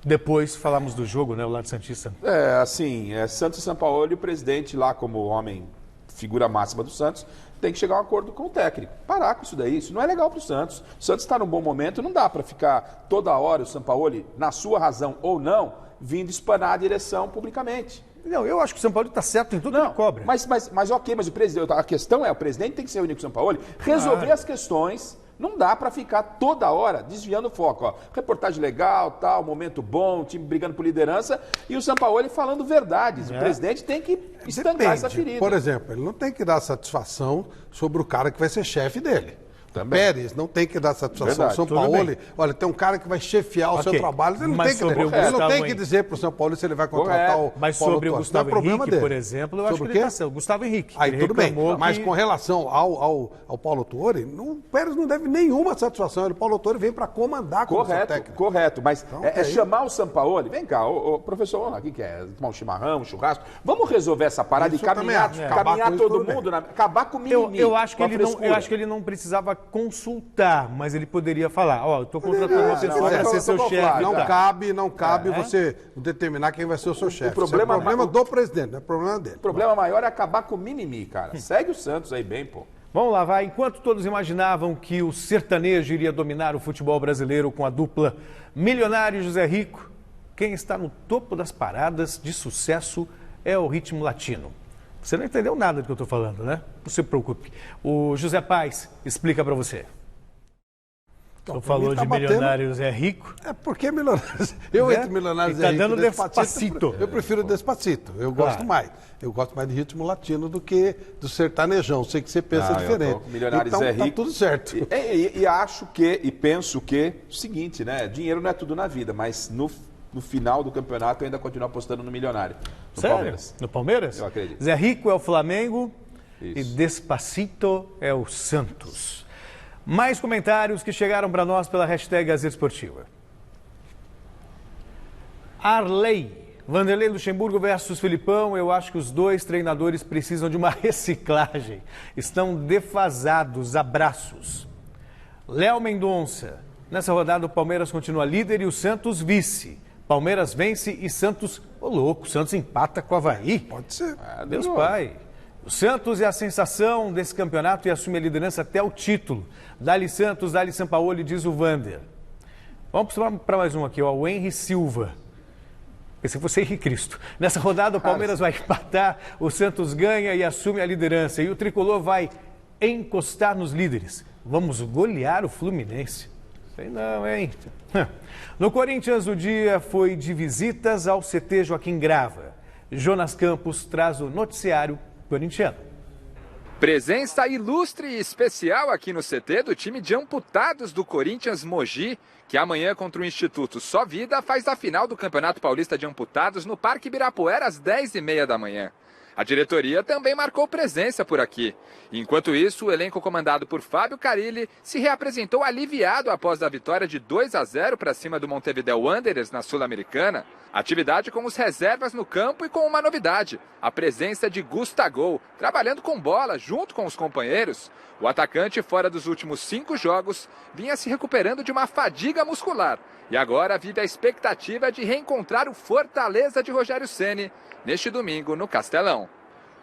Depois falamos do jogo, né, o lado santista. Santos e Sampaoli, o presidente lá como homem, figura máxima do Santos, tem que chegar a um acordo com o técnico. Parar com isso daí, isso não é legal para o Santos. O Santos está num bom momento, não dá para ficar toda hora o Sampaoli, na sua razão ou não, vindo espanar a direção publicamente. Não, eu acho que o São Paulo está certo em tudo que ele cobra. Mas ok, mas o presidente, a questão é, o presidente tem que se reunir com o São Paulo, resolver as questões. Não dá para ficar toda hora desviando o foco. Ó. Reportagem legal, tal, momento bom, time brigando por liderança e o Sampaoli falando verdades. O presidente tem que estancar essa ferida. Por exemplo, ele não tem que dar satisfação sobre o cara que vai ser chefe dele. Também. Pérez não tem que dar satisfação ao São Paulo. Olha, tem um cara que vai chefiar o seu trabalho. Ele não tem que dizer para o São Paulo se ele vai contratar o Mas Paulo sobre o Gustavo Henrique, por exemplo, eu acho que ele está certo. O Gustavo Henrique. Aí tudo bem. Mas com relação ao Paulo Torre, o Pérez não deve nenhuma satisfação. O Paulo Torre vem para comandar como seu técnico. Correto, mas então, chamar o São Paulo. Vem cá, professor, vamos lá, o que é? Tomar um chimarrão, um churrasco. Vamos resolver essa parada e caminhar todo mundo, acabar com o mimimi. Eu acho que ele não precisava consultar, mas ele poderia falar, eu estou contratando uma pessoa para ser seu chefe. Não cabe você determinar quem vai ser o seu chefe. O problema do presidente, não é problema dele. O problema maior é acabar com o mimimi, cara. Segue o Santos aí bem, pô. Vamos lá, vai. Enquanto todos imaginavam que o sertanejo iria dominar o futebol brasileiro com a dupla Milionário e José Rico, quem está no topo das paradas de sucesso é o ritmo latino. Você não entendeu nada do que eu estou falando, né? Não se preocupe. O José Paz explica para você. Então, falou de Milionários é Rico. É porque Milionários... Entre Milionários é Rico dando Despacito. Eu prefiro Despacito. Eu gosto mais. Eu gosto mais de ritmo latino do que do sertanejão. Sei que você pensa diferente. Milionários então, é Rico. Tá tudo certo. E acho que, e penso que, o seguinte, né? Dinheiro não é tudo na vida, mas no final do campeonato eu ainda continuo apostando no Milionário. Sério? Palmeiras. No Palmeiras? Eu acredito. Zé Rico é o Flamengo. Isso. E Despacito é o Santos. Mais comentários que chegaram para nós pela hashtag Gazeta Esportiva. Arley, Vanderlei Luxemburgo versus Felipão. Eu acho que os dois treinadores precisam de uma reciclagem. Estão defasados. Abraços. Léo Mendonça. Nessa rodada o Palmeiras continua líder e o Santos vice. Palmeiras vence e Santos... Ô louco, o Santos empata com o Avaí. Pode ser. Deus pai. O Santos é a sensação desse campeonato e assume a liderança até o título. Dali Santos, Dali Sampaoli, diz o Vander. Vamos para mais um aqui, o Henry Silva. Pensei que fosse Henrique Cristo. Nessa rodada o Palmeiras vai empatar, o Santos ganha e assume a liderança. E o Tricolor vai encostar nos líderes. Vamos golear o Fluminense. Sei não, hein? No Corinthians, o dia foi de visitas ao CT Joaquim Grava. Jonas Campos traz o noticiário corintiano. Presença ilustre e especial aqui no CT do time de amputados do Corinthians Mogi, que amanhã contra o Instituto Só Vida faz a final do Campeonato Paulista de Amputados no Parque Ibirapuera às 10h30 da manhã. A diretoria também marcou presença por aqui. Enquanto isso, o elenco comandado por Fábio Carilli se reapresentou aliviado após a vitória de 2-0 para cima do Montevideo Wanderers na Sul-Americana. Atividade com os reservas no campo e com uma novidade, a presença de Gustavo, trabalhando com bola junto com os companheiros. O atacante, fora dos últimos 5 jogos, vinha se recuperando de uma fadiga muscular e agora vive a expectativa de reencontrar o Fortaleza de Rogério Ceni neste domingo no Castelão.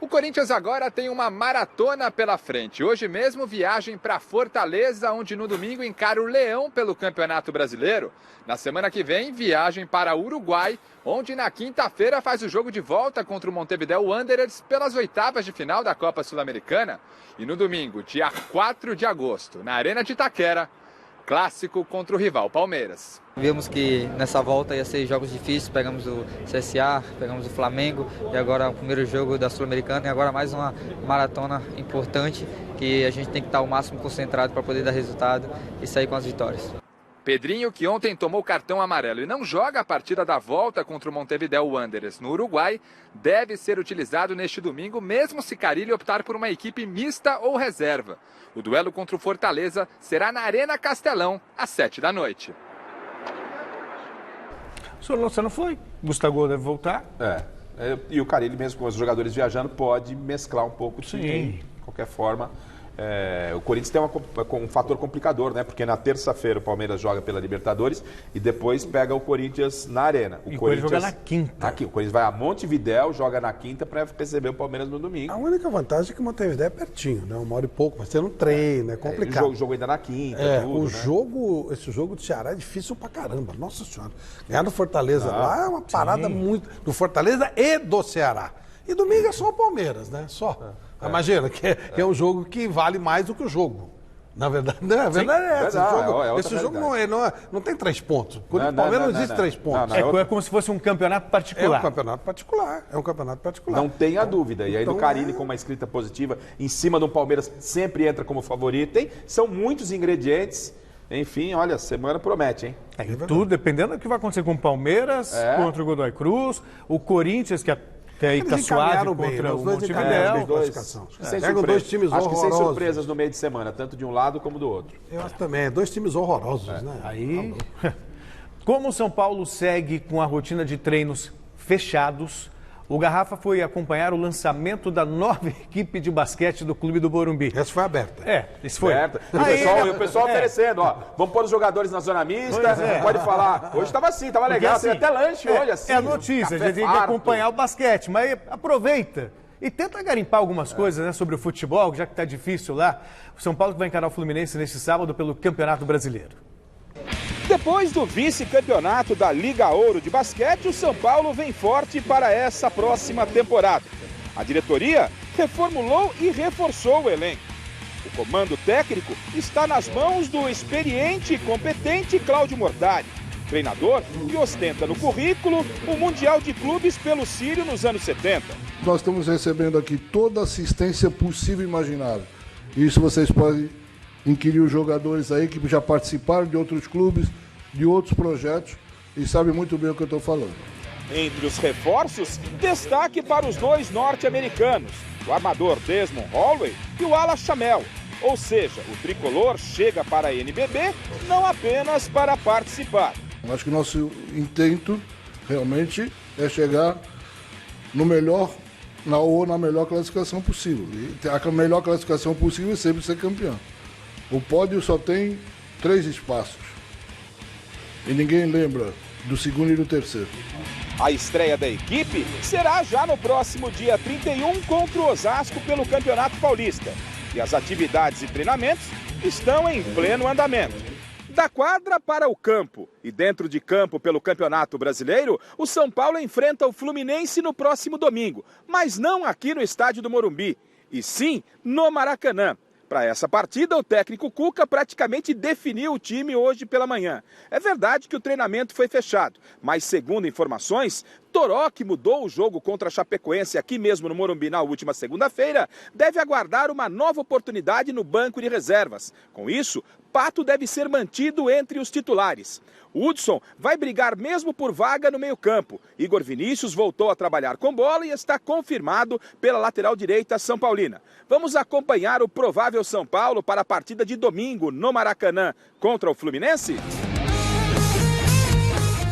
O Corinthians agora tem uma maratona pela frente. Hoje mesmo, viagem para Fortaleza, onde no domingo encara o Leão pelo Campeonato Brasileiro. Na semana que vem, viagem para Uruguai, onde na quinta-feira faz o jogo de volta contra o Montevideo Wanderers pelas oitavas de final da Copa Sul-Americana. E no domingo, dia 4 de agosto, na Arena de Itaquera, clássico contra o rival Palmeiras. Vimos que nessa volta ia ser jogos difíceis, pegamos o CSA, pegamos o Flamengo e agora o primeiro jogo da Sul-Americana e agora mais uma maratona importante que a gente tem que estar o máximo concentrado para poder dar resultado e sair com as vitórias. Pedrinho, que ontem tomou cartão amarelo e não joga a partida da volta contra o Montevideo Wanderers no Uruguai, deve ser utilizado neste domingo, mesmo se Carilli optar por uma equipe mista ou reserva. O duelo contra o Fortaleza será na Arena Castelão, às 7 da noite. O senhor Louça não foi? Gustavo deve voltar? E o Carilli, mesmo com os jogadores viajando, pode mesclar um pouco o time. De qualquer forma, o Corinthians tem um fator complicador, né? Porque na terça-feira o Palmeiras joga pela Libertadores e depois pega o Corinthians na Arena. O Corinthians joga na quinta. O Corinthians vai a Montevidéu, joga na quinta para receber o Palmeiras no domingo. A única vantagem é que Montevidéu é pertinho, né? 1 hora e pouco, mas você não treina, é complicado. O jogo ainda na quinta, tudo, esse jogo do Ceará é difícil pra caramba, nossa senhora. Ganhar do Fortaleza lá é uma parada muito... Do Fortaleza e do Ceará. E domingo é só o Palmeiras, né? Só. Imagina, que é um jogo que vale mais do que o jogo. Na verdade, a verdade é essa. Esse jogo não tem 3 pontos. O Palmeiras não existe 3 pontos. É como se fosse um campeonato particular. É um campeonato particular. Não tenha dúvida. E aí do Carille com uma escrita positiva, em cima do Palmeiras, sempre entra como favorito. São muitos ingredientes. Enfim, olha, a semana promete, hein? Tudo dependendo do que vai acontecer com o Palmeiras, contra o Godoy Cruz, o Corinthians, que aí tá suave contra o Montevidéu. Pegam 2 times horrorosos. Acho que sem surpresas no meio de semana, tanto de um lado como do outro. Eu acho também, 2 times horrorosos, né? Aí, como o São Paulo segue com a rotina de treinos fechados, o Garrafa foi acompanhar o lançamento da nova equipe de basquete do Clube do Morumbi. Essa foi aberta. Isso foi. E o pessoal oferecendo, vamos pôr os jogadores na zona mista, pode falar. Hoje estava assim, estava legal, tem até lanche hoje assim. É a notícia, a gente tem que acompanhar o basquete, mas aproveita e tenta garimpar algumas coisas sobre o futebol, já que está difícil lá. O São Paulo que vai encarar o Fluminense neste sábado pelo Campeonato Brasileiro. Depois do vice-campeonato da Liga Ouro de basquete, o São Paulo vem forte para essa próxima temporada. A diretoria reformulou e reforçou o elenco. O comando técnico está nas mãos do experiente e competente Cláudio Mortari, treinador que ostenta no currículo o Mundial de Clubes pelo Sírio nos anos 70. Nós estamos recebendo aqui toda a assistência possível e imaginável. Isso vocês podem inquirir os jogadores aí que já participaram de outros clubes, de outros projetos e sabem muito bem o que eu estou falando. Entre os reforços, destaque para os 2 norte-americanos, o armador Desmond Holloway e o ala Chamel. Ou seja, o tricolor chega para a NBB não apenas para participar. Acho que o nosso intento realmente é chegar no melhor, na melhor classificação possível. E a melhor classificação possível é sempre ser campeão. O pódio só tem 3 espaços. E ninguém lembra do segundo e do terceiro. A estreia da equipe será já no próximo dia 31 contra o Osasco pelo Campeonato Paulista. E as atividades e treinamentos estão em pleno andamento. Da quadra para o campo e dentro de campo pelo Campeonato Brasileiro, o São Paulo enfrenta o Fluminense no próximo domingo, mas não aqui no estádio do Morumbi, e sim no Maracanã. Para essa partida, o técnico Cuca praticamente definiu o time hoje pela manhã. É verdade que o treinamento foi fechado, mas segundo informações, Toró, que mudou o jogo contra a Chapecoense aqui mesmo no Morumbi na última segunda-feira, deve aguardar uma nova oportunidade no banco de reservas. Com isso, Pato deve ser mantido entre os titulares. Hudson vai brigar mesmo por vaga no meio-campo. Igor Vinícius voltou a trabalhar com bola e está confirmado pela lateral direita São Paulina. Vamos acompanhar o provável São Paulo para a partida de domingo no Maracanã contra o Fluminense?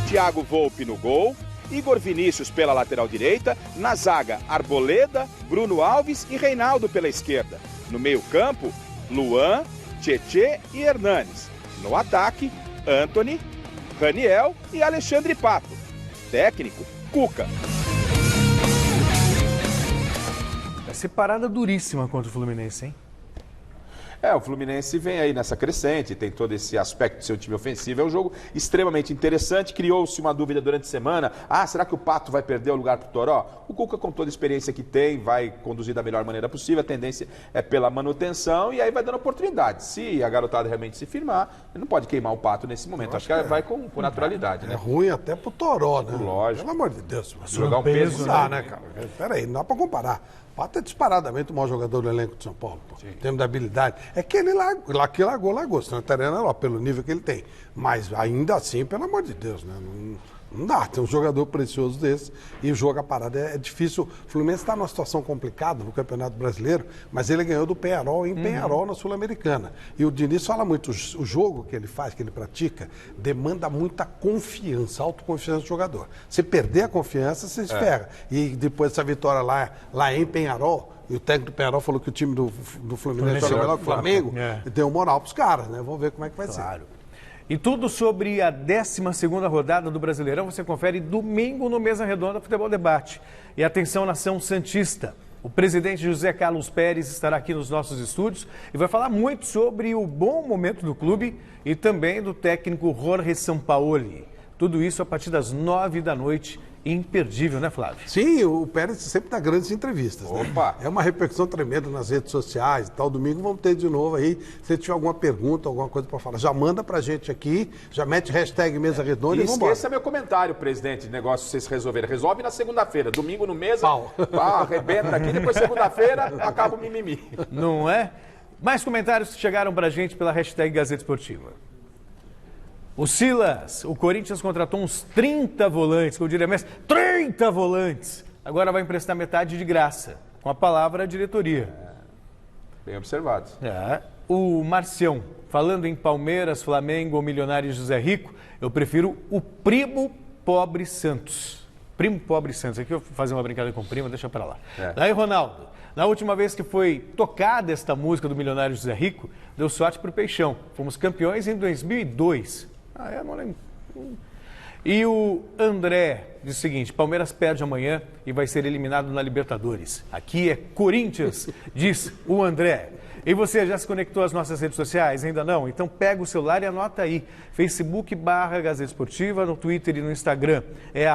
Thiago Volpi no gol, Igor Vinícius pela lateral direita, na zaga Arboleda, Bruno Alves e Reinaldo pela esquerda. No meio-campo, Luan, Tietê e Hernanes. No ataque, Antony, Raniel e Alexandre Pato. Técnico, Cuca. Vai ser parada duríssima contra o Fluminense, hein? O Fluminense vem aí nessa crescente, tem todo esse aspecto do seu time ofensivo. É um jogo extremamente interessante. Criou-se uma dúvida durante a semana. Será que o Pato vai perder o lugar para o Toró? O Cuca, com toda a experiência que tem, vai conduzir da melhor maneira possível. A tendência é pela manutenção e aí vai dando oportunidade. Se a garotada realmente se firmar, ele não pode queimar o Pato nesse momento. Acho que vai com naturalidade, né? É ruim até pro Toró, né? Lógico. Pelo amor de Deus. Jogar um peso, não dá, né, cara? Peraí, não dá pra comparar. O Pato é disparadamente o maior jogador do elenco de São Paulo, em termos de habilidade. É que ele largou, senão estaria lá, pelo nível que ele tem. Mas ainda assim, pelo amor de Deus, né? Não dá, tem um jogador precioso desse e o jogo a parada é difícil. O Fluminense está numa situação complicada no Campeonato Brasileiro, mas ele ganhou do Peñarol em Peñarol na Sul-Americana. E o Diniz fala muito, o jogo que ele faz, que ele pratica, demanda muita confiança, autoconfiança do jogador. Se perder a confiança, você se ferra. E depois dessa vitória lá em Peñarol, E o técnico do Penharol falou que o time do Fluminense joga melhor que o Flamengo. E deu moral pros caras, né? Vamos ver como é que vai ser. E tudo sobre a 12ª rodada do Brasileirão você confere domingo no Mesa Redonda Futebol Debate. E atenção, nação santista. O presidente José Carlos Pérez estará aqui nos nossos estúdios e vai falar muito sobre o bom momento do clube e também do técnico Jorge Sampaoli. Tudo isso a partir das 9 da noite. Imperdível, né, Flávio? Sim, o Pérez sempre dá grandes entrevistas. Opa! Né? É uma repercussão tremenda nas redes sociais e tal. Domingo vamos ter de novo aí. Se tiver alguma pergunta, alguma coisa para falar, já manda pra gente aqui, já mete hashtag Mesa Redonda e vamos embora. Esqueça meu comentário, presidente, de negócio vocês resolverem. Resolve na segunda-feira. Domingo no Mesa, arrebenta aqui, depois segunda-feira acaba o mimimi. Não é? Mais comentários chegaram pra gente pela hashtag Gazeta Esportiva. O Silas, o Corinthians contratou uns 30 volantes, como diria Messi, 30 volantes. Agora vai emprestar metade de graça, com a palavra diretoria. Bem observado. O Marcião, falando em Palmeiras, Flamengo ou Milionários José Rico, eu prefiro o Primo Pobre Santos. Primo Pobre Santos, aqui eu vou fazer uma brincadeira com o primo, deixa pra lá. Daí, Ronaldo, na última vez que foi tocada esta música do Milionário José Rico, deu sorte pro Peixão. Fomos campeões em 2002. Não lembro. E o André diz o seguinte: Palmeiras perde amanhã e vai ser eliminado na Libertadores. Aqui é Corinthians, diz o André. E você já se conectou às nossas redes sociais? Ainda não? Então pega o celular e anota aí. Facebook/Gazeta Esportiva, no Twitter e no Instagram é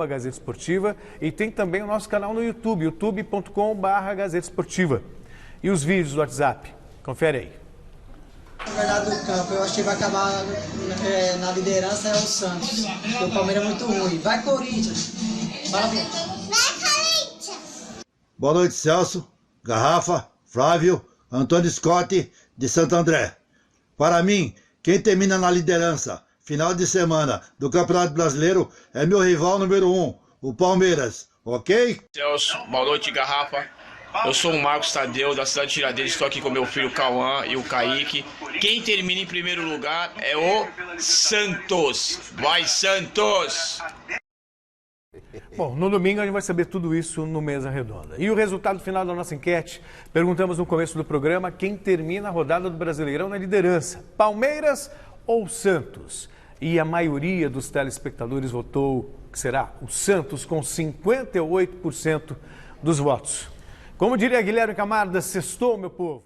@Gazeta Esportiva. E tem também o nosso canal no YouTube, youtube.com/Gazeta Esportiva. E os vídeos do WhatsApp? Confere aí. Na verdade do campo, eu acho que vai acabar na liderança é o Santos, porque o Palmeiras é muito ruim. Vai, Corinthians! Parabéns! Vai, Corinthians! Boa noite, Celso, Garrafa, Flávio, Antônio Scott, de Santo André. Para mim, quem termina na liderança, final de semana, do Campeonato Brasileiro, é meu rival número 1, o Palmeiras, ok? Celso, boa noite, Garrafa. Eu sou o Marcos Tadeu, da cidade de Tiradentes, estou aqui com meu filho Cauã e o Kaique. Quem termina em primeiro lugar é o Santos. Vai, Santos! Bom, no domingo a gente vai saber tudo isso no Mesa Redonda. E o resultado final da nossa enquete, perguntamos no começo do programa quem termina a rodada do Brasileirão na liderança, Palmeiras ou Santos? E a maioria dos telespectadores votou que será o Santos, com 58% dos votos. Como diria Guilherme Camarda, sextou, meu povo.